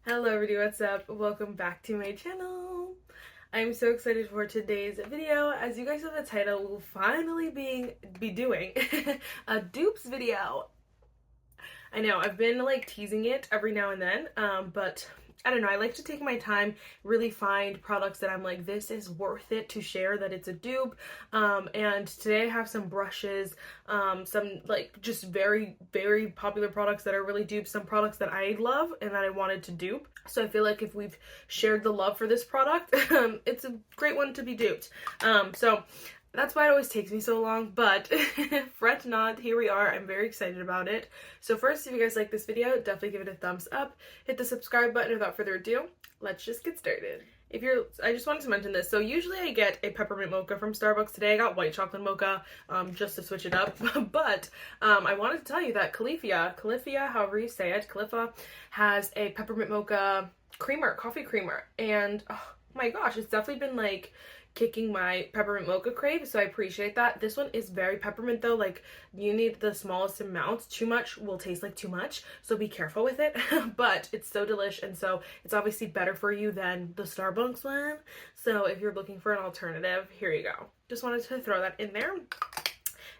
Hello everybody, what's up? Welcome back to my channel. I'm so excited for today's video. As you guys saw the title, we'll finally be doing a dupes video. I know, I've been like teasing it every now and then, but I don't know, I like to take my time, really find products that I'm like, this is worth it to share that it's a dupe. And today I have some brushes, some like just very, very popular products that are really dupes, some products that I love and that I wanted to dupe. So I feel like if we've shared the love for this product, it's a great one to be duped. So that's why it always takes me so long, but fret not, here we are. I'm very excited about it. So first, if you guys like this video, definitely give it a thumbs up. Hit the subscribe button. Without further ado, let's just get started. I just wanted to mention this. So usually I get a peppermint mocha from Starbucks. Today I got white chocolate mocha, just to switch it up. But I wanted to tell you that Califia, however you say it, Califia has a peppermint mocha creamer, coffee creamer. And oh my gosh, it's definitely been like kicking my peppermint mocha crave, so I appreciate that. This one is very peppermint though, like you need the smallest amount. Too much will taste like too much, so be careful with it. But it's so delish, and so it's obviously better for you than the Starbucks one. So if you're looking for an alternative, here you go. Just wanted to throw that in there.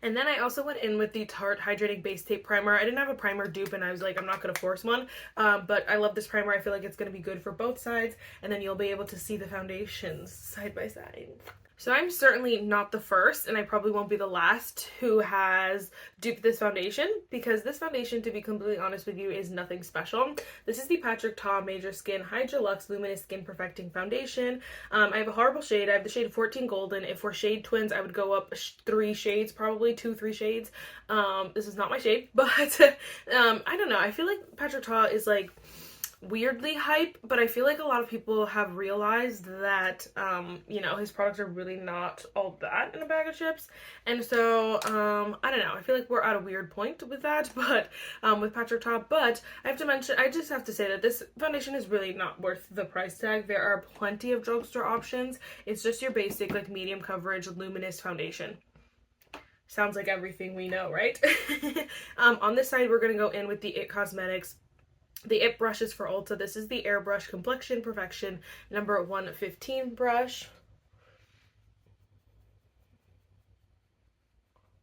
And then I also went in with the Tarte Hydrating Base Tape Primer. I didn't have a primer dupe and I was like, I'm not going to force one. But I love this primer. I feel like it's going to be good for both sides. And then you'll be able to see the foundations side by side. So I'm certainly not the first, and I probably won't be the last who has duped this foundation, because this foundation, to be completely honest with you, is nothing special. This is the Patrick Ta Major Skin Hydra-Luxe Luminous Skin Perfecting Foundation. I have a horrible shade. I have the shade 14 Golden. If we're shade twins, I would go up 3 shades, probably 2-3 shades. This is not my shade, but I don't know. I feel like Patrick Ta is like weirdly hype, but I feel like a lot of people have realized that you know, his products are really not all that in a bag of chips. And so I don't know, I feel like we're at a weird point with that, but with Patrick Ta. But I just have to say that this foundation is really not worth the price tag. There are plenty of drugstore options. It's just your basic like medium coverage luminous foundation. Sounds like everything we know, right? On this side, we're gonna go in with the It Cosmetics the brushes for Ulta. This is the Airbrush Complexion Perfection number 115 brush.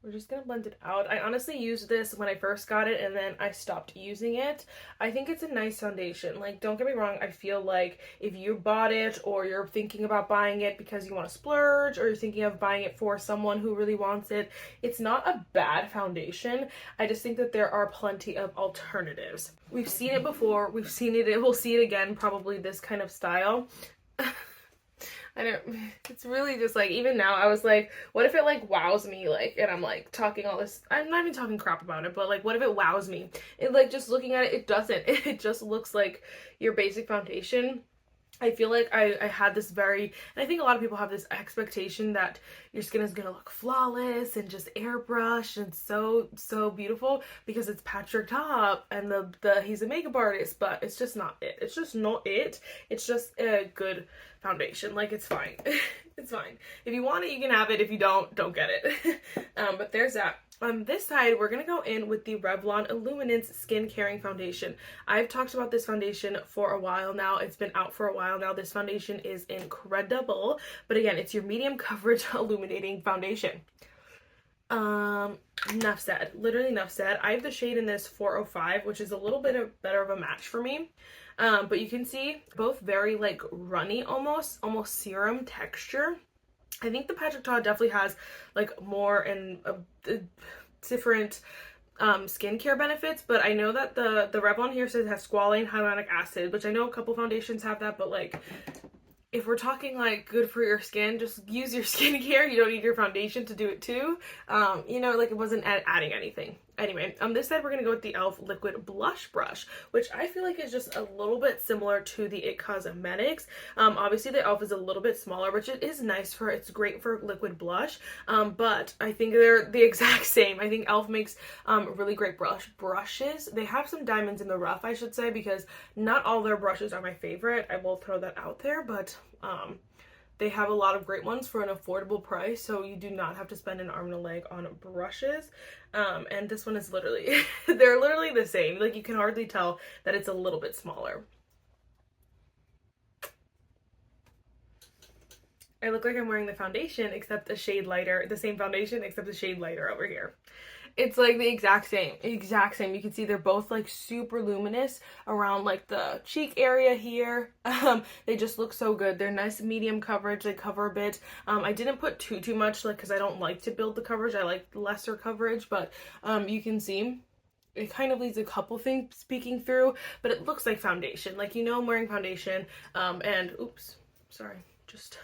We're just gonna blend it out. I honestly used this when I first got it and then I stopped using it. I think it's a nice foundation. Like, don't get me wrong, I feel like if you bought it or you're thinking about buying it because you want to splurge, or you're thinking of buying it for someone who really wants it, it's not a bad foundation. I just think that there are plenty of alternatives. We've seen it before, we've seen it, we'll see it again, probably this kind of style. It's really just like, even now I was like, what if it like wows me, like, and I'm like talking all this, I'm not even talking crap about it, but like, what if it wows me? It like, just looking at it, it doesn't. It just looks like your basic foundation. I feel like I had this and I think a lot of people have this expectation that your skin is gonna look flawless and just airbrush and so beautiful because it's Patrick Ta and he's a makeup artist, but it's just not it. It's just not it. It's just a good foundation. Like, it's fine. It's fine. If you want it, you can have it. If you don't get it. But there's that. On this side, we're going to go in with the Revlon Illuminance Skin Caring Foundation. I've talked about this foundation for a while now. It's been out for a while now. This foundation is incredible. But again, it's your medium coverage illuminating foundation. Enough said. Literally enough said. I have the shade in this 405, which is a little bit better of a match for me. But you can see both very like runny, almost serum texture. I think the Patrick Ta definitely has like more and different skincare benefits, but I know that the Revlon here says it has squalane hyaluronic acid, which I know a couple foundations have that, but like, if we're talking like good for your skin, just use your skincare. You don't need your foundation to do it too. You know, like, it wasn't adding anything. Anyway, on this side, we're going to go with the e.l.f. Liquid Blush Brush, which I feel like is just a little bit similar to the It Cosmetics. Obviously, the e.l.f. is a little bit smaller, which it is nice for, it's great for liquid blush, but I think they're the exact same. I think e.l.f. makes really great brushes. They have some diamonds in the rough, I should say, because not all their brushes are my favorite. I will throw that out there, but they have a lot of great ones for an affordable price, so you do not have to spend an arm and a leg on brushes. And this one is literally, they're literally the same. Like, you can hardly tell that it's a little bit smaller. I look like I'm wearing the foundation except a shade lighter, the same foundation except a shade lighter over here. It's like the exact same. You can see they're both like super luminous around like the cheek area here. They just look so good. They're nice medium coverage. They cover a bit. I didn't put too much, like, because I don't like to build the coverage. I like lesser coverage, but you can see it kind of leaves a couple things peeking through, but it looks like foundation. Like, you know, I'm wearing foundation, and oops, sorry, just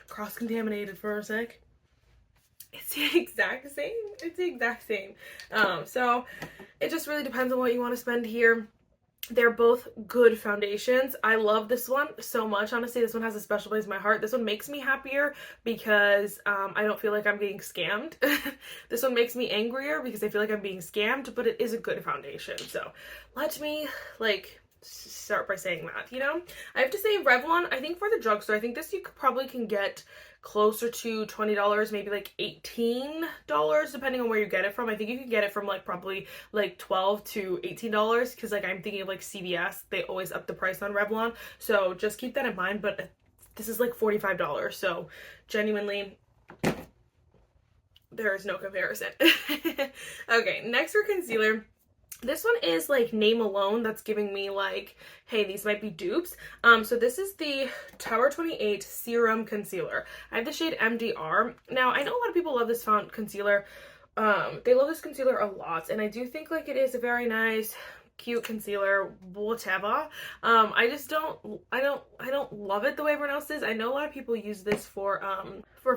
cross-contaminated for a sec. It's the exact same. It's the exact same. So it just really depends on what you want to spend here. They're both good foundations. I love this one so much. Honestly, this one has a special place in my heart. This one makes me happier because I don't feel like I'm getting scammed. This one makes me angrier because I feel like I'm being scammed, but it is a good foundation. So let me, like, start by saying that, you know? I have to say Revlon, I think for the drugstore, I think this you probably can get closer to $20, maybe like $18, depending on where you get it from. I think you can get it from like probably like $12 to $18 because like I'm thinking of like CVS, they always up the price on Revlon, so just keep that in mind. But this is like $45, so genuinely there is no comparison. Okay, next for concealer. This one is like name alone that's giving me like, hey, these might be dupes. So this is the Tower 28 Serum Concealer. I have the shade MDR. Now, I know a lot of people love this concealer. They love this concealer a lot, and I do think like it is a very nice, cute concealer, whatever. I just don't love it the way everyone else is. I know a lot of people use this for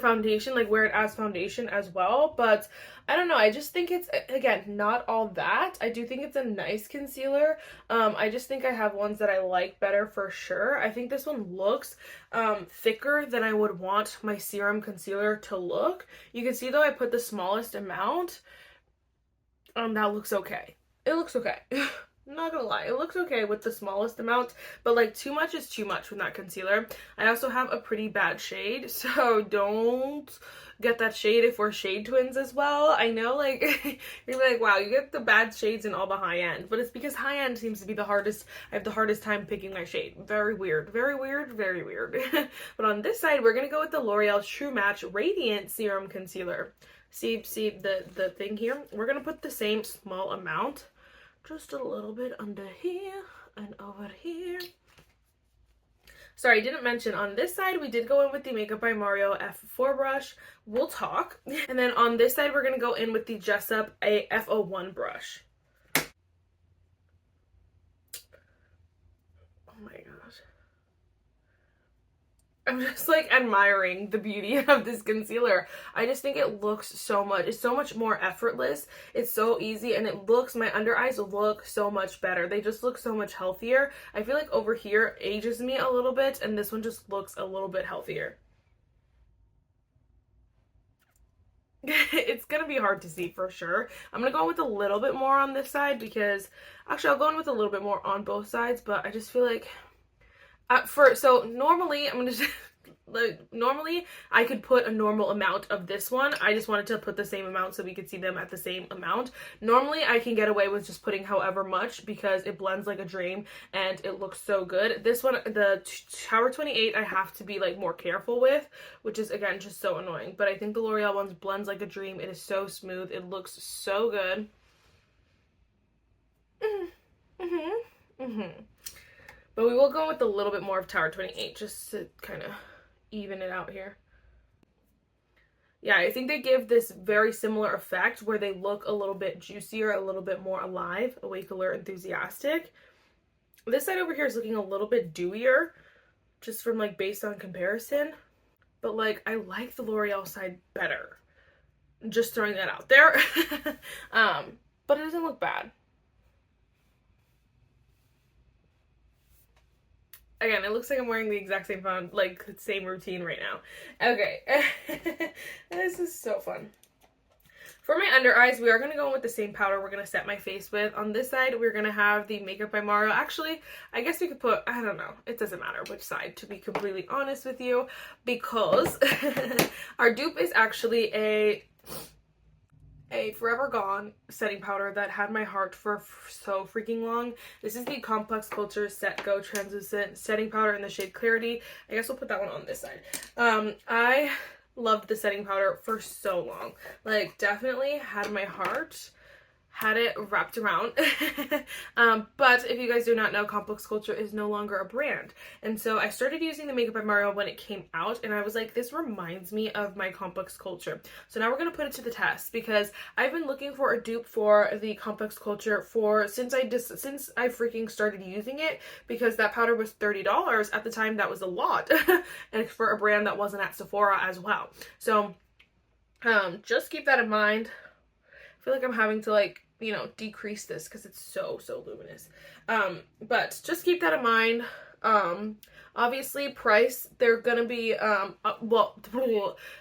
foundation, like wear it as foundation as well, but I don't know, I just think it's, again, not all that. I do think it's a nice concealer. I just think I have ones that I like better for sure. I think this one looks thicker than I would want my Serum concealer to look. You can see though I put the smallest amount. That looks okay. It looks okay. I'm not gonna lie, it looks okay with the smallest amount, but like too much is too much with that concealer. I also have a pretty bad shade, so don't get that shade if we're shade twins as well. I know, like, you're like, wow, you get the bad shades in all the high end, but it's because high end seems to be the hardest. I have the hardest time picking my shade. Very weird, very weird, very weird. But on this side, we're gonna go with the L'Oreal True Match Radiant Serum Concealer. See the thing here? We're gonna put the same small amount, just a little bit under here and over here. Sorry, I didn't mention on this side, we did go in with the Makeup by Mario F04 brush. We'll talk. And then on this side, we're going to go in with the Jessup F01 brush. Oh my gosh. I'm just like admiring the beauty of this concealer. I just think it looks so much, it's so much more effortless. It's so easy, and it looks, my under eyes look so much better. They just look so much healthier. I feel like over here ages me a little bit, and this one just looks a little bit healthier. It's gonna be hard to see for sure. I'm gonna go in with a little bit more on this side because, actually I'll go in with a little bit more on both sides, but I just feel like so normally I'm gonna just like, normally I could put a normal amount of this one. I just wanted to put the same amount so we could see them at the same amount. Normally I can get away with just putting however much because it blends like a dream and it looks so good. This one, the Tower 28, I have to be like more careful with, which is again just so annoying. But I think the L'Oreal ones blends like a dream. It is so smooth. It looks so good. But we will go with a little bit more of Tower 28 just to kind of even it out here. Yeah, I think they give this very similar effect where they look a little bit juicier, a little bit more alive, awake, alert, enthusiastic. This side over here is looking a little bit dewier, just from like based on comparison. But like, I like the L'Oreal side better. Just throwing that out there. But it doesn't look bad. Again, it looks like I'm wearing the exact same same routine right now. Okay. This is so fun. For my under eyes, we are going to go in with the same powder we're going to set my face with. On this side, we're going to have the Makeup by Mario. Actually, I guess we could put, I don't know. It doesn't matter which side, to be completely honest with you, because our dupe is actually a Forever Gone setting powder that had my heart for so freaking long. This is the Complex Culture Set Go Translucent Setting Powder in the shade Clarity. I guess we'll put that one on this side. I loved the setting powder for so long. Like, definitely had my heart, had it wrapped around. But if you guys do not know, Complex Culture is no longer a brand. And so I started using the Makeup by Mario when it came out, and I was like, this reminds me of my Complex Culture. So now we're going to put it to the test, because I've been looking for a dupe for the Complex Culture since I freaking started using it, because that powder was $30 at the time. That was a lot. And for a brand that wasn't at Sephora as well. So just keep that in mind. I feel like I'm having to, like, you know, decrease this because it's so luminous. But just keep that in mind. Obviously price, they're gonna be well,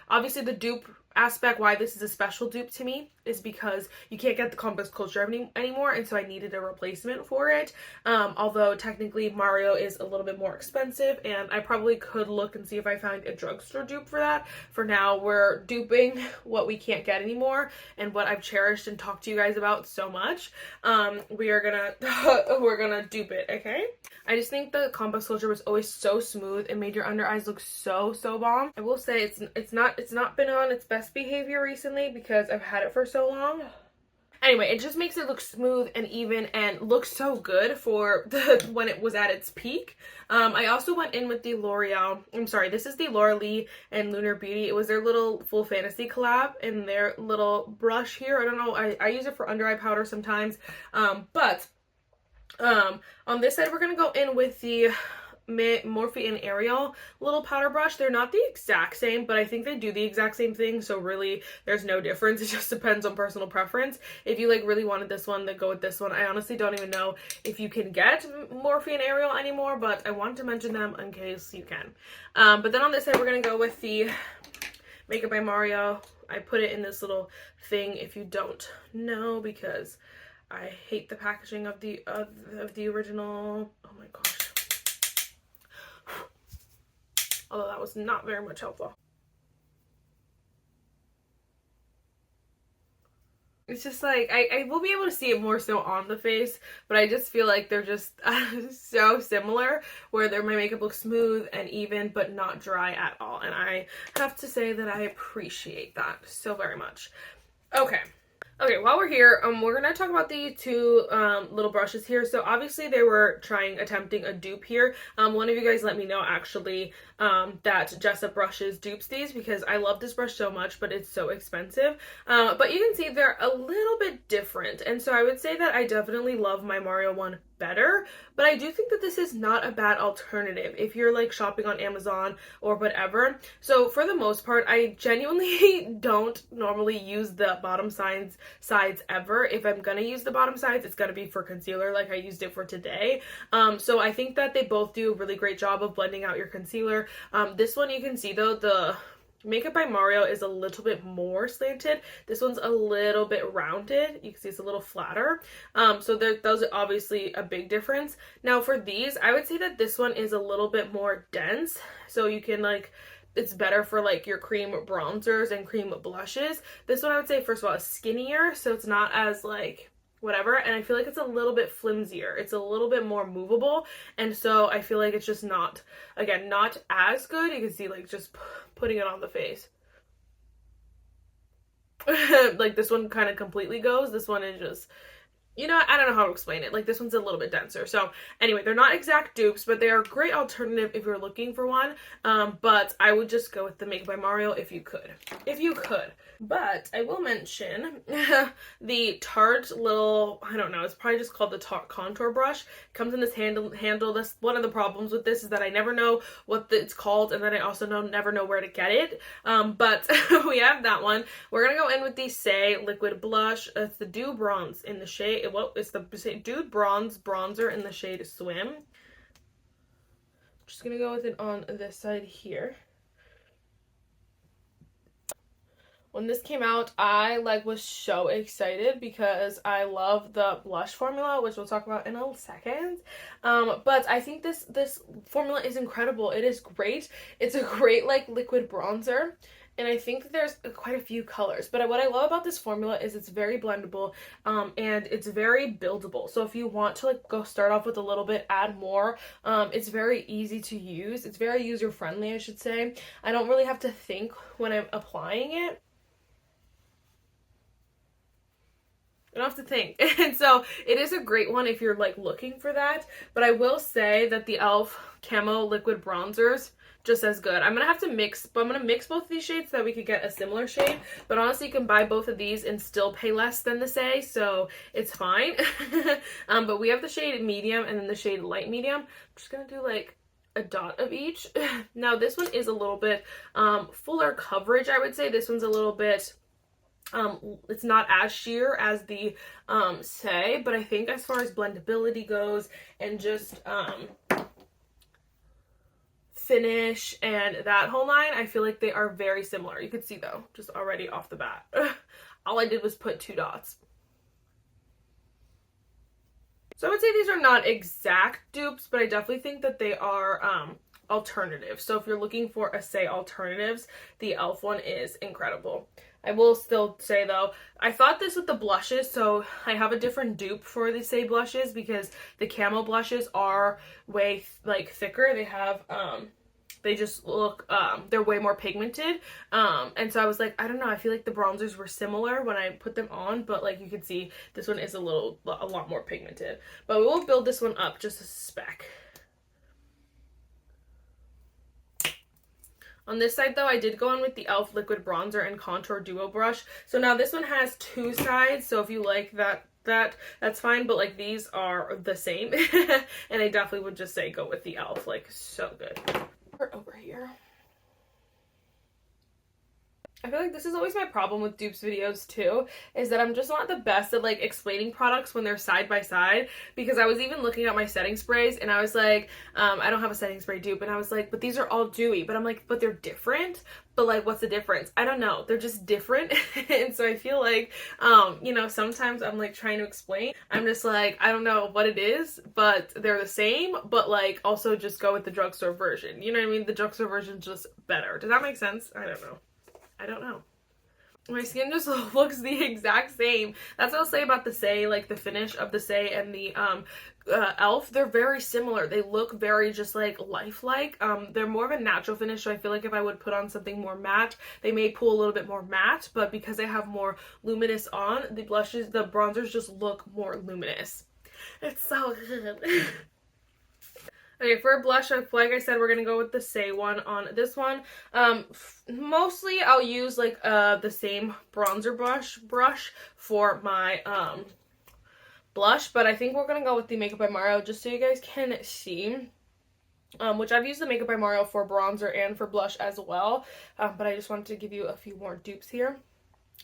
obviously the dupe aspect, why this is a special dupe to me, is because you can't get the Complex Culture anymore, and so I needed a replacement for it. Although technically Mario is a little bit more expensive, and I probably could look and see if I find a drugstore dupe for that. For now, we're duping what we can't get anymore, and what I've cherished and talked to you guys about so much. We're gonna dupe it, okay? I just think the Complex Culture was always so smooth. It made your under eyes look so bomb. I will say it's not been on its best behavior recently because I've had it for so long. Anyway, it just makes it look smooth and even and look so good for when it was at its peak. I also went in with the this is the Laura Lee and Lunar Beauty. It was their little Full Fantasy collab in their little brush here. I don't know, I use it for under eye powder sometimes. But on this side, we're going to go in with the Morphe and Ariel little powder brush. They're not the exact same, but I think they do the exact same thing, so really there's no difference. It just depends on personal preference. If you, like, really wanted this one, then go with this one. I honestly don't even know if you can get Morphe and Ariel anymore, but I wanted to mention them in case you can. But then on this side, we're going to go with the Makeup by Mario. I put it in this little thing, if you don't know, because I hate the packaging of the original. Oh my gosh. Although that was not very much helpful. It's just like, I will be able to see it more so on the face, but I just feel like they're just so similar, where my makeup looks smooth and even, but not dry at all. And I have to say that I appreciate that so very much. Okay, while we're here, we're going to talk about the two little brushes here. So obviously they were attempting a dupe here. One of you guys let me know actually that Jessup brushes dupes these, because I love this brush so much, but it's so expensive. But you can see they're a little bit different. And so I would say that I definitely love my Mario one better, but I do think that this is not a bad alternative if you're, like, shopping on Amazon or whatever. So for the most part, I genuinely don't normally use the bottom sides ever. If I'm gonna use the bottom sides, it's gonna be for concealer, like I used it for today. So I think that they both do a really great job of blending out your concealer. This one, you can see though, the Makeup by Mario is a little bit more slanted. This one's a little bit rounded. You can see it's a little flatter. So those are obviously a big difference. Now for these, I would say that this one is a little bit more dense. So you can, like, it's better for, like, your cream bronzers and cream blushes. This one I would say, first of all, is skinnier, so it's not as, like, whatever, and I feel like it's a little bit flimsier. It's a little bit more movable, and so I feel like it's just not, again, not as good. You can see, like, just putting it on the face. Like, this one kind of completely goes. This one is just, you know, I don't know how to explain it. Like, this one's a little bit denser. So anyway, they're not exact dupes, but they are a great alternative if you're looking for one. But I would just go with the Makeup by Mario if you could. But I will mention the Tarte little, I don't know, it's probably just called the Tarte contour brush. It comes in this handle. This, one of the problems with this is that I never know what it's called, and then I also never know where to get it. But we have that one. We're gonna go in with the Say liquid blush. It's the Dew Bronze in the shade. It's the Dew Bronze bronzer in the shade Swim. Just gonna go with it on this side here. When this came out, I was so excited because I love the blush formula, which we'll talk about in a second. But I think this formula is incredible. It is great. It's a great, like, liquid bronzer. and I think that there's quite a few colors. But what I love about this formula is it's very blendable, and it's very buildable. So if you want to like go start off with a little bit, add more, it's very easy to use. It's very user friendly, I should say. I don't really have to think when I'm applying it. I don't have to think. And so it is a great one if you're like looking for that. But I will say that the e.l.f. Camo Liquid Bronzer's just as good. I'm gonna have to mix, but I'm gonna mix both of these shades so that we could get a similar shade. But honestly, you can buy both of these and still pay less than the Say, so it's fine. But we have the shade medium and then the shade light medium. I'm just gonna do like a dot of each. Now this one is a little bit fuller coverage, I would say. This one's a little bit it's not as sheer as the Say, but I think as far as blendability goes and just finish and that whole line, I feel like they are very similar. You could see though, just already off the bat. All I did was put 2 dots. So I would say these are not exact dupes, but I definitely think that they are alternatives. So if you're looking for a Say alternatives, the e.l.f. one is incredible. I will still say though, I thought this with the blushes, so I have a different dupe for the Say blushes because the camo blushes are way like thicker. They have they just look they're way more pigmented, and so I was like, I don't know, I feel like the bronzers were similar when I put them on, but like you can see this one is a lot more pigmented. But we will build this one up just a speck. On this side, though, I did go on with the e.l.f. Liquid Bronzer and Contour Duo Brush. So now this one has 2 sides, so if you like that's fine, but like these are the same. And I definitely would just say go with the e.l.f. Like, so good. Over here. I feel like this is always my problem with dupes videos too, is that I'm just not the best at like explaining products when they're side by side, because I was even looking at my setting sprays and I was like, I don't have a setting spray dupe, and I was like, but these are all dewy, but I'm like, but they're different. But like, what's the difference? I don't know. They're just different. And so I feel like, you know, sometimes I'm like trying to explain. I'm just like, I don't know what it is, but they're the same, but like also just go with the drugstore version. You know what I mean? The drugstore version's just better. Does that make sense? I don't know. I don't know. My skin just looks the exact same. That's what I'll say about the Say, like the finish of the Say and the e.l.f. They're very similar. They look very just like lifelike. They're more of a natural finish, so I feel like if I would put on something more matte, they may pull a little bit more matte, but because they have more luminous on, the blushes, the bronzers just look more luminous. It's so good. Okay, for a blush, like I said, we're going to go with the Say one on this one. Mostly I'll use like the same bronzer brush for my blush, but I think we're going to go with the Makeup by Mario just so you guys can see. Which I've used the Makeup by Mario for bronzer and for blush as well, but I just wanted to give you a few more dupes here.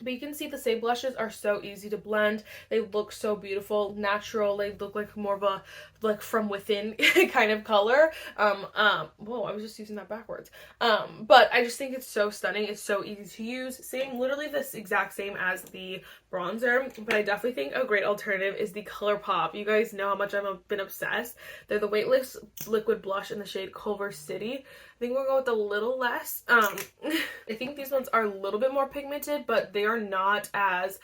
But you can see the Say blushes are so easy to blend. They look so beautiful, natural. They look like more of a like from within kind of color. Whoa, I was just using that backwards. But I just think it's so stunning. It's so easy to use. Same, literally this exact same as the bronzer. But I definitely think a great alternative is the ColourPop. You guys know how much I've been obsessed. They're the Weightless Liquid Blush in the shade Culver City. I think we'll go with a little less. I think these ones are a little bit more pigmented, but they are not as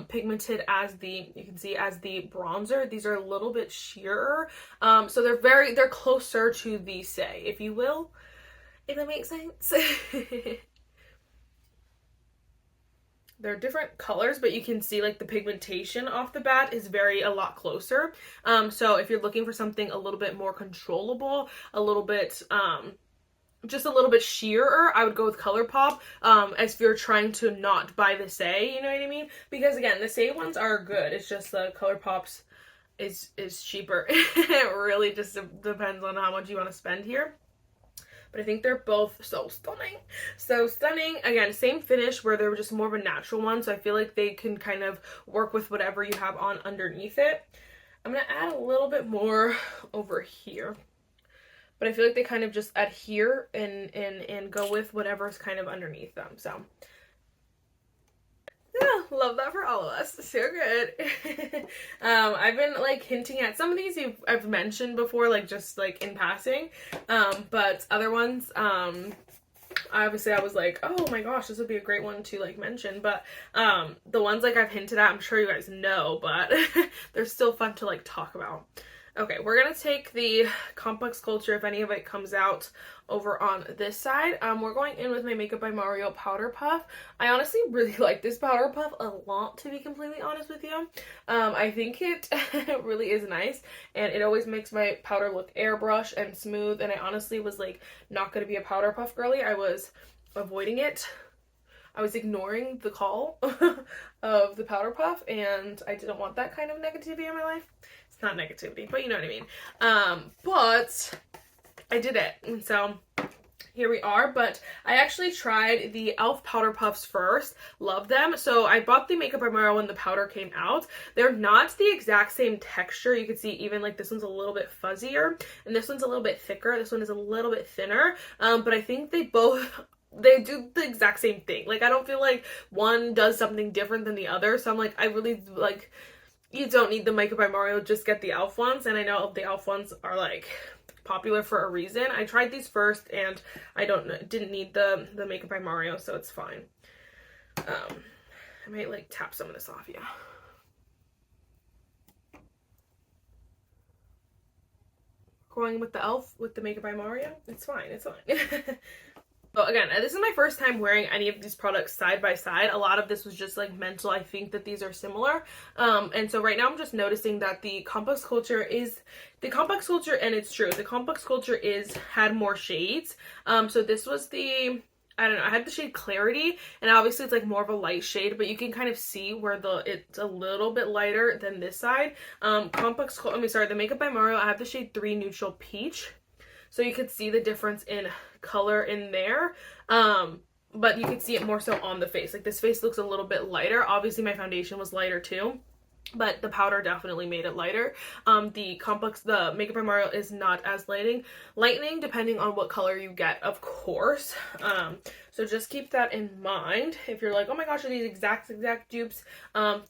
pigmented as the, you can see, as the bronzer. These are a little bit sheerer. So they're closer to the Say, if you will, if that makes sense. They're different colors, but you can see like the pigmentation off the bat is a lot closer. So if you're looking for something a little bit more controllable, a little bit just a little bit sheerer, I would go with ColourPop, as if you're trying to not buy the Say, you know what I mean? Because again, the Say ones are good, it's just the ColourPops is cheaper. It really just depends on how much you want to spend here. But I think they're both so stunning. So stunning. Again, same finish where they're just more of a natural one, so I feel like they can kind of work with whatever you have on underneath it. I'm going to add a little bit more over here. But I feel like they kind of just adhere and go with whatever's kind of underneath them. So, yeah, love that for all of us. So good. I've been like hinting at some of these I've mentioned before, like just like in passing. But other ones, obviously I was like, oh my gosh, this would be a great one to like mention, but the ones like I've hinted at, I'm sure you guys know, but they're still fun to like talk about. Okay, we're gonna take the Complex Culture, if any of it comes out, over on this side. We're going in with my Makeup by Mario Powder Puff. I honestly really like this powder puff a lot, to be completely honest with you. I think it really is nice, and it always makes my powder look airbrush and smooth, and I honestly was like not gonna be a powder puff girly. I was avoiding it. I was ignoring the call of the powder puff, and I didn't want that kind of negativity in my life. It's not negativity, but you know what I mean. But I did it, and so here we are. But I actually tried the e.l.f. powder puffs first. Love them. So I bought the Makeup by Mario when the powder came out. They're not the exact same texture. You can see even like this one's a little bit fuzzier, and this one's a little bit thicker. This one is a little bit thinner. But I think they do the exact same thing. Like, I don't feel like one does something different than the other. So I'm like, I really like, you don't need the Makeup by Mario, just get the e.l.f. ones. And I know the e.l.f. ones are like popular for a reason. I tried these first and I didn't need the Makeup by Mario, so it's fine. I might like tap some of this off, yeah. Going with the e.l.f. with the Makeup by Mario, it's fine, it's fine. So again, this is my first time wearing any of these products side by side. A lot of this was just like mental. I think that these are similar. And so right now I'm just noticing that the Complex Culture, and it's true, the Complex Culture had more shades. So this was the, I don't know, I had the shade Clarity, and obviously it's like more of a light shade, but you can kind of see where it's a little bit lighter than this side. The Makeup by Mario, I have the shade 3 Neutral Peach. So you could see the difference in color in there. But you could see it more so on the face. Like, this face looks a little bit lighter. Obviously my foundation was lighter too, but the powder definitely made it lighter. The Makeup by Mario is not as lightening depending on what color you get, of course. So just keep that in mind. If you're like, oh my gosh, are these exact dupes?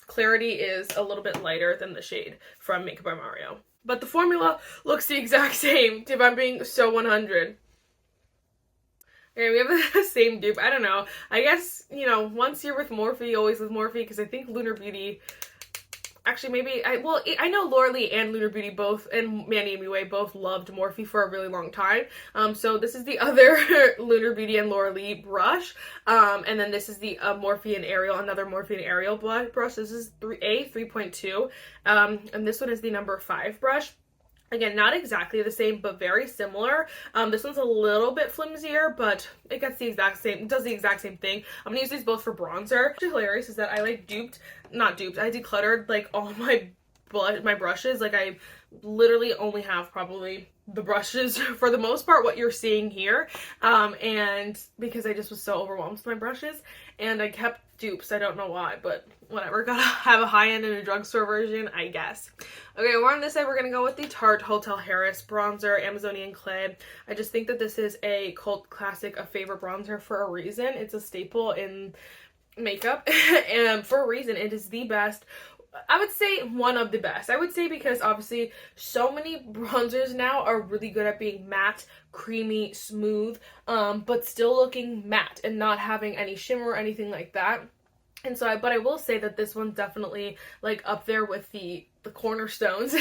Clarity is a little bit lighter than the shade from Makeup by Mario. But the formula looks the exact same, if I'm being so 100. Okay, we have the same dupe. I don't know. I guess, you know, once you're with Morphe, always with Morphe, because I think Lunar Beauty... Actually, maybe... I know Laura Lee and Lunar Beauty both, and Manny and Miwei both loved Morphe for a really long time. So this is the other Lunar Beauty and Laura Lee brush. And then this is the Morphe and Ariel, another Morphe and Ariel brush. This is 3.2. And this one is the number 5 brush. Again, not exactly the same, but very similar. This one's a little bit flimsier, but it does the exact same thing. I'm gonna use these both for bronzer. What's hilarious is that I like I decluttered like all my brushes. Like, I literally only have probably the brushes for the most part, what you're seeing here. And because I just was so overwhelmed with my brushes, and I kept dupes. I don't know why, but whatever. Gotta have a high-end and a drugstore version, I guess. Okay, we're on this side. We're gonna go with the Tarte Hotel Harris bronzer, Amazonian Clay. I just think that this is a cult classic, a favorite bronzer for a reason. It's a staple in makeup, and for a reason. It is the best. I would say one of the best. I would say because obviously so many bronzers now are really good at being matte, creamy, smooth, but still looking matte and not having any shimmer or anything like that. And so, but I will say that this one's definitely like up there with the cornerstones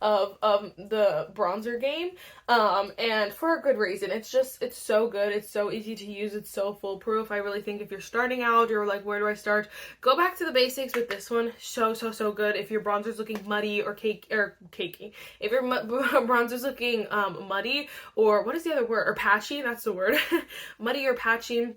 of the bronzer game, and for a good reason. It's so good. It's so easy to use. It's so foolproof. I really think if you're starting out, you're like, where do I start? Go back to the basics with this one. So good. If your bronzer's looking muddy or cakey, if your bronzer's looking muddy, or what is the other word? Or patchy, that's the word. Muddy or patchy,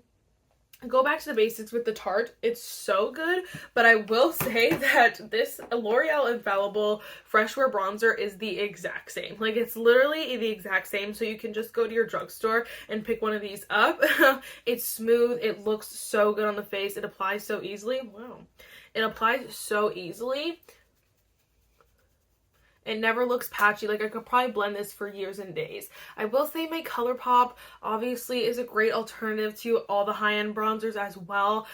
go back to the basics with the Tarte. It's so good, but I will say that this L'Oreal Infallible Fresh Wear Bronzer is the exact same. Like, it's literally the exact same, so you can just go to your drugstore and pick one of these up. It's smooth. It looks so good on the face. It applies so easily. Wow. It applies so easily. It never looks patchy. Like, I could probably blend this for years and days. I will say my ColourPop obviously is a great alternative to all the high-end bronzers as well.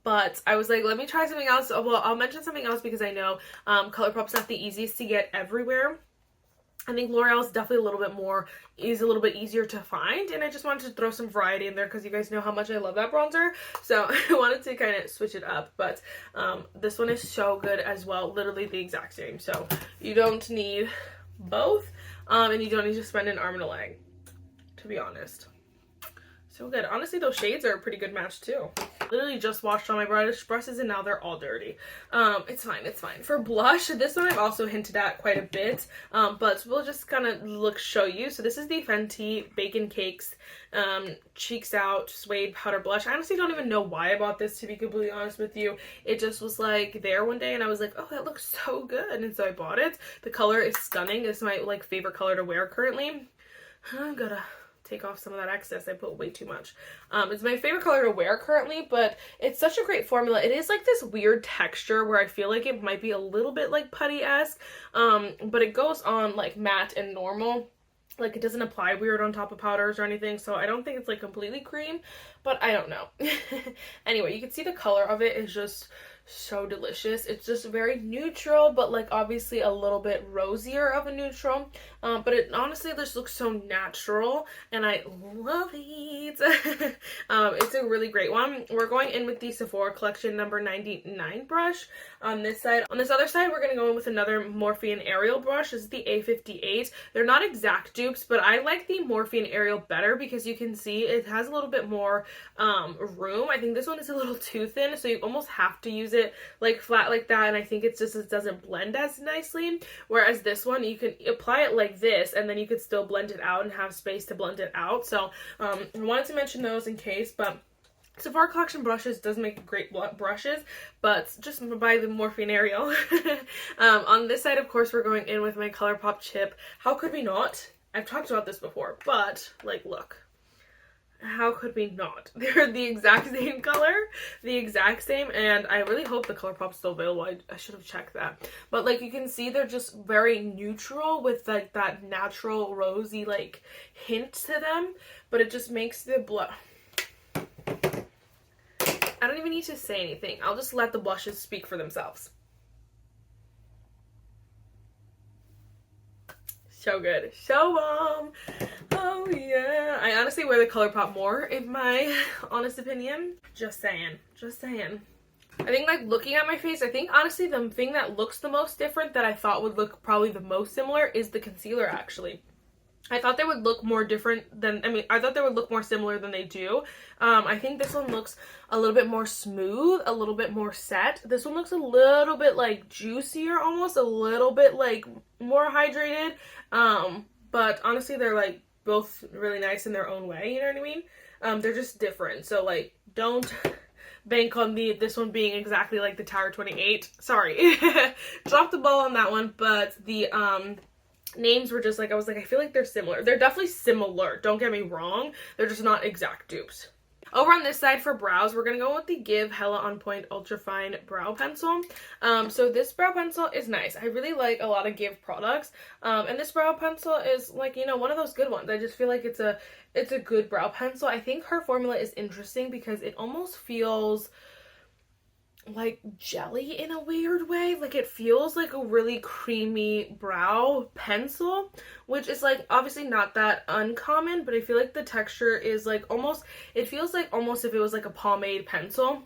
But I was like, let me try something else. Well, I'll mention something else because I know ColourPop's not the easiest to get everywhere. I think L'Oreal is definitely a little bit easier to find, and I just wanted to throw some variety in there because you guys know how much I love that bronzer, so I wanted to kind of switch it up. But this one is so good as well, literally the exact same, so you don't need both, and you don't need to spend an arm and a leg, to be honest. So good. Honestly, those shades are a pretty good match too. Literally just washed all my brushes and now they're all dirty. It's fine, it's fine. For blush, this one I've also hinted at quite a bit, but we'll just kind of show you. So this is the Fenty Bacon Cakes Cheeks Out Suede Powder Blush. I honestly don't even know why I bought this, to be completely honest with you. It just was like there one day and I was like, oh, that looks so good, and so I bought it. The color is stunning. It's my like favorite color to wear currently. I'm gonna take off some of that excess. I put way too much. It's my favorite color to wear currently, but it's such a great formula. It is like this weird texture where I feel like it might be a little bit like putty-esque, but it goes on like matte and normal. Like, it doesn't apply weird on top of powders or anything, so I don't think it's like completely cream, but I don't know. Anyway, you can see the color of it is just so delicious. It's just very neutral, but like obviously a little bit rosier of a neutral, but it honestly just looks so natural and I love it. It's a really great one. We're going in with the Sephora collection number 99 brush on this side. On this other side, we're going to go in with another Morphe Ariel brush. This is the A58. They're not exact dupes, but I like the Morphe Ariel better because you can see it has a little bit more room. I think this one is a little too thin, so you almost have to use it like flat like that, and I think it's just, it doesn't blend as nicely, whereas this one you can apply it like this and then you could still blend it out and have space to blend it out. So I wanted to mention those in case. But Sephora collection brushes does make great brushes, but just buy the Morphe Ariel. On this side, of course, we're going in with my ColourPop chip. How could we not? I've talked about this before, but like, look. How could we not? They're the exact same color, the exact same, and I really hope the ColourPop's still available. I should have checked that. But like, you can see they're just very neutral with like that natural rosy like hint to them, but it just makes the blush. I don't even need to say anything. I'll just let the blushes speak for themselves. So good. So oh yeah. I honestly wear the ColourPop more, in my honest opinion. Just saying. Just saying. I think like looking at my face, I think honestly the thing that looks the most different that I thought would look probably the most similar is the concealer actually. I thought they would look more different than, I thought they would look more similar than they do. I think this one looks a little bit more smooth, a little bit more set. This one looks a little bit like juicier, almost a little bit like more hydrated. But honestly, they're like both really nice in their own way, you know what I mean? They're just different. So like, don't bank on this one being exactly like the Tower 28. Sorry. Dropped the ball on that one, but the, names were just like, I was like, I feel like they're similar. They're definitely similar, don't get me wrong. They're just not exact dupes. Over on this side for brows, we're going to go with the Give Hella On Point Ultra Fine Brow Pencil. So this brow pencil is nice. I really like a lot of Give products. And this brow pencil is like, you know, one of those good ones. I just feel like it's a good brow pencil. I think her formula is interesting because it almost feels like jelly in a weird way. Like, it feels like a really creamy brow pencil, which is like obviously not that uncommon, but I feel like the texture is like almost, it feels like almost if it was like a pomade pencil.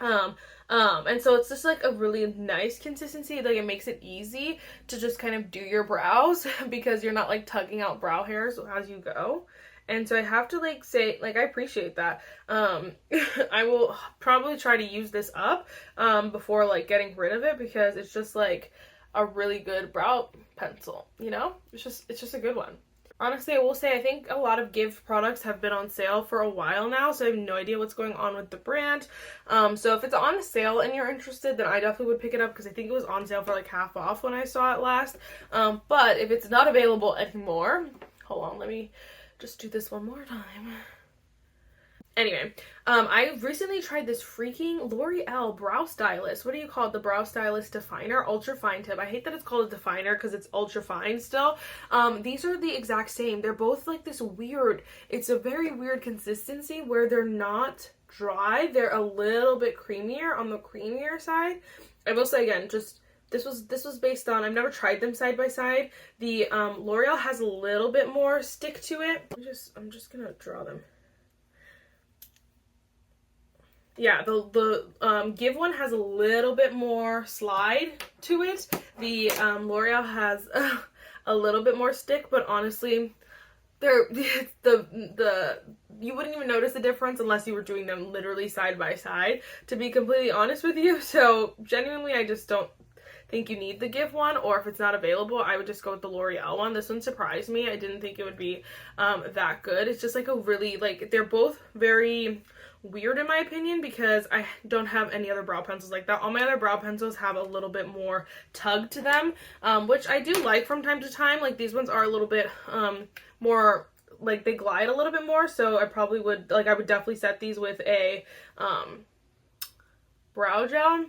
And so it's just like a really nice consistency. Like, it makes it easy to just kind of do your brows because you're not like tugging out brow hairs as you go. And so I have to like say, like, I appreciate that. I will probably try to use this up before like getting rid of it because it's just like a really good brow pencil, you know? It's just a good one. Honestly, I will say I think a lot of Give products have been on sale for a while now, so I have no idea what's going on with the brand. So if it's on sale and you're interested, then I definitely would pick it up because I think it was on sale for like half off when I saw it last. But if it's not available anymore, hold on, let me just do this one more time. Anyway, I recently tried this freaking L'Oreal brow stylist. What do you call it? The brow stylist definer, ultra fine tip. I hate that it's called a definer because it's ultra fine still. These are the exact same. They're both like this weird, it's a very weird consistency where they're not dry. They're a little bit creamier on the creamier side. I will say again, just this was based on, I've never tried them side by side. The L'Oreal has a little bit more stick to it. I'm just gonna draw them. Yeah, the Give one has a little bit more slide to it. The L'Oreal has a little bit more stick, but honestly, they're you wouldn't even notice the difference unless you were doing them literally side by side, to be completely honest with you. So genuinely, I just don't think you need the Give one, or if it's not available, I would just go with the L'Oreal one. This one surprised me. I didn't think it would be that good. It's just like a really, like, they're both very weird in my opinion, because I don't have any other brow pencils like that. All my other brow pencils have a little bit more tug to them, which I do like from time to time. Like, these ones are a little bit more, like, they glide a little bit more, so I probably would, like, I would definitely set these with a brow gel,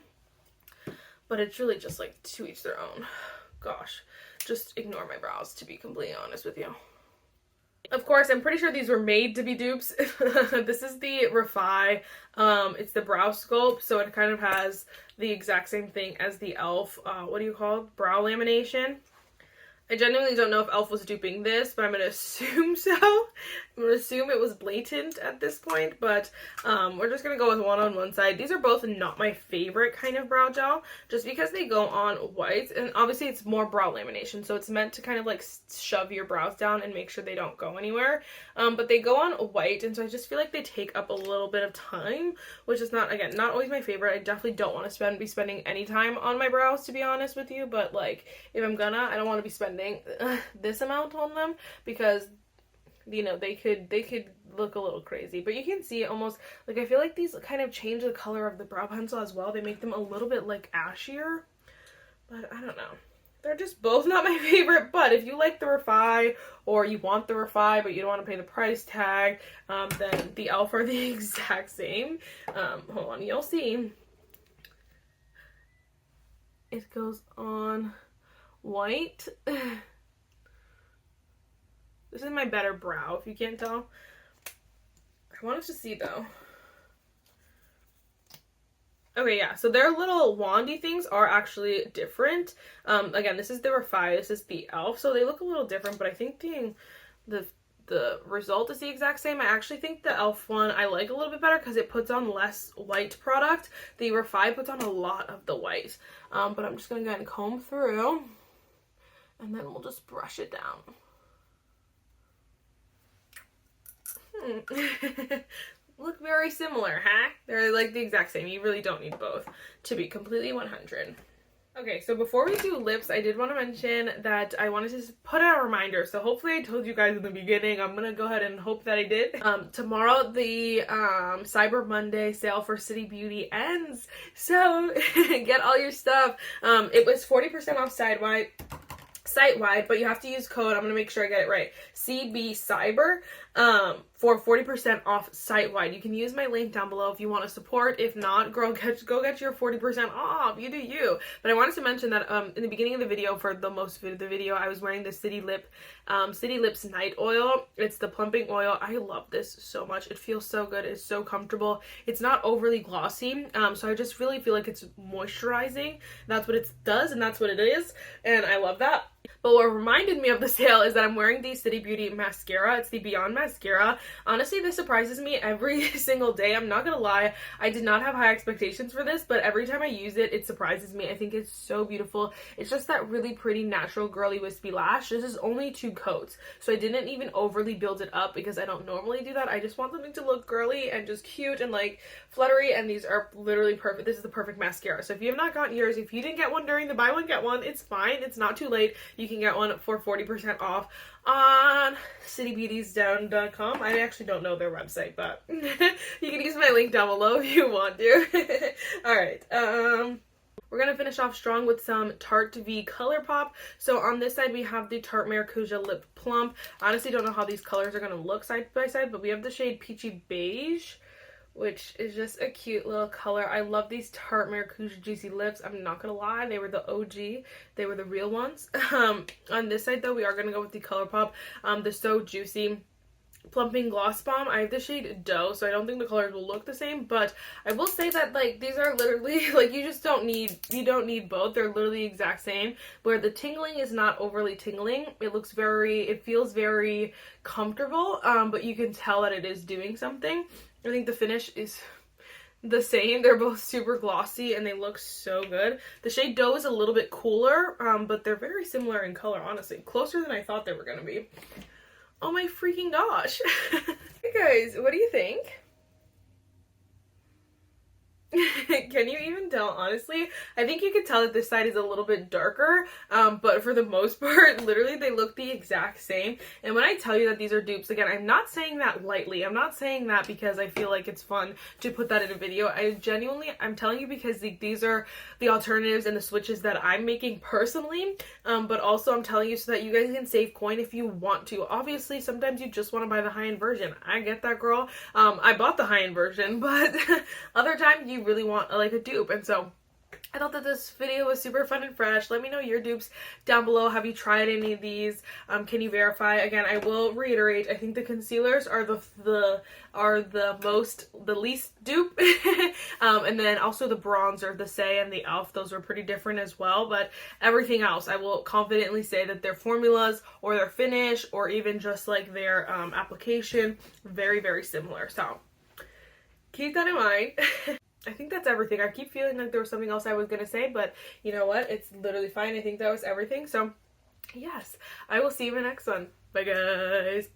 but it's really just like to each their own. Gosh, just ignore my brows, to be completely honest with you. Of course, I'm pretty sure these were made to be dupes. This is the Refi. It's the brow sculpt, so it kind of has the exact same thing as the e.l.f. What do you call it? Brow lamination. I genuinely don't know if e.l.f. was duping this, but I'm going to assume so. I'm going to assume it was blatant at this point, but we're just going to go with one on one side. These are both not my favorite kind of brow gel, just because they go on white, and obviously it's more brow lamination, so it's meant to kind of like shove your brows down and make sure they don't go anywhere, but they go on white, and so I just feel like they take up a little bit of time, which is not, again, not always my favorite. I definitely don't want to be spending any time on my brows, to be honest with you, but like, if I'm gonna, I don't want to be spending this amount on them, because, you know, they could look a little crazy. But you can see almost, like, I feel like these kind of change the color of the brow pencil as well. They make them a little bit like ashier, but I don't know. They're just both not my favorite, but if you like the Refi, or you want the Refi but you don't want to pay the price tag, then the e.l.f. are the exact same. Hold on, you'll see. It goes on white. This is my better brow, if you can't tell. I wanted to see though. Okay, yeah, so their little wandy things are actually different. Again, this is the Refi, this is the e.l.f., so they look a little different, but I think the result is the exact same. I actually think the e.l.f. one I like a little bit better because it puts on less white product. The Refi puts on a lot of the white. But I'm just going to go ahead and comb through, and then we'll just brush it down. Look very similar, huh? They're like the exact same. You really don't need both to be completely 100. Okay, so before we do lips, I did want to mention that I wanted to put out a reminder. So hopefully I told you guys in the beginning. I'm going to go ahead and hope that I did. Tomorrow, the Cyber Monday sale for City Beauty ends. So get all your stuff. It was 40% off site-wide, but you have to use code, I'm going to make sure I get it right, CB Cyber, for 40% off site-wide. You can use my link down below if you want to support. If not, girl, go get your 40% off. You do you. But I wanted to mention that in the beginning of the video, for the most of the video, I was wearing the City Lips Night Oil. It's the plumping oil. I love this so much. It feels so good. It's so comfortable. It's not overly glossy, so I just really feel like it's moisturizing. That's what it does, and that's what it is, and I love that. But what reminded me of the sale is that I'm wearing the City Beauty mascara. It's the Beyond Mascara. Honestly, this surprises me every single day. I'm not gonna lie. I did not have high expectations for this, but every time I use it, it surprises me. I think it's so beautiful. It's just that really pretty, natural, girly, wispy lash. This is only 2 coats, so I didn't even overly build it up because I don't normally do that. I just want something to look girly and just cute and like fluttery, and these are literally perfect. This is the perfect mascara. So if you have not gotten yours, if you didn't get one during the buy one get one, it's fine. It's not too late. You can get one for 40% off on citybeautiesdown.com. I actually don't know their website, but you can use my link down below if you want to. Alright, we're going to finish off strong with some Tarte V ColourPop. So on this side, we have the Tarte Maracuja Lip Plump. I honestly don't know how these colors are going to look side by side, but we have the shade Peachy Beige, which is just a cute little color. I love these Tarte Maracuja Juicy Lips. I'm not gonna lie, they were the OG. They were the real ones. On this side, though, we are gonna go with the ColourPop, the So Juicy Plumping Gloss Bomb. I have the shade Dough, so I don't think the colors will look the same, but I will say that, like, these are literally, like, you don't need both. They're literally the exact same, where the tingling is not overly tingling. It feels very comfortable, but you can tell that it is doing something. I think the finish is the same. They're both super glossy and they look so good. The shade Dough is a little bit cooler, but they're very similar in color, honestly. Closer than I thought they were gonna be. Oh my freaking gosh. Hey guys, what do you think? Can you even tell, honestly? I think you could tell that this side is a little bit darker, but for the most part, literally they look the exact same. And when I tell you that these are dupes, again, I'm not saying that lightly. I'm not saying that because I feel like it's fun to put that in a video. I'm telling you because these are the alternatives and the switches that I'm making personally, but also I'm telling you so that you guys can save coin if you want to. Obviously, sometimes you just want to buy the high-end version. I get that, girl. I bought the high-end version, but other times you really want like a dupe, and so I thought that this video was super fun and fresh. Let me know your dupes down below. Have you tried any of these? Can you verify? Again, I will reiterate, I think the concealers are the least dupe. And then also the bronzer, the Say and the e.l.f., those were pretty different as well, but everything else I will confidently say that their formulas or their finish or even just like their application, very, very similar. So keep that in mind. I think that's everything. I keep feeling like there was something else I was going to say, but you know what? It's literally fine. I think that was everything. So, yes, I will see you in the next one. Bye, guys.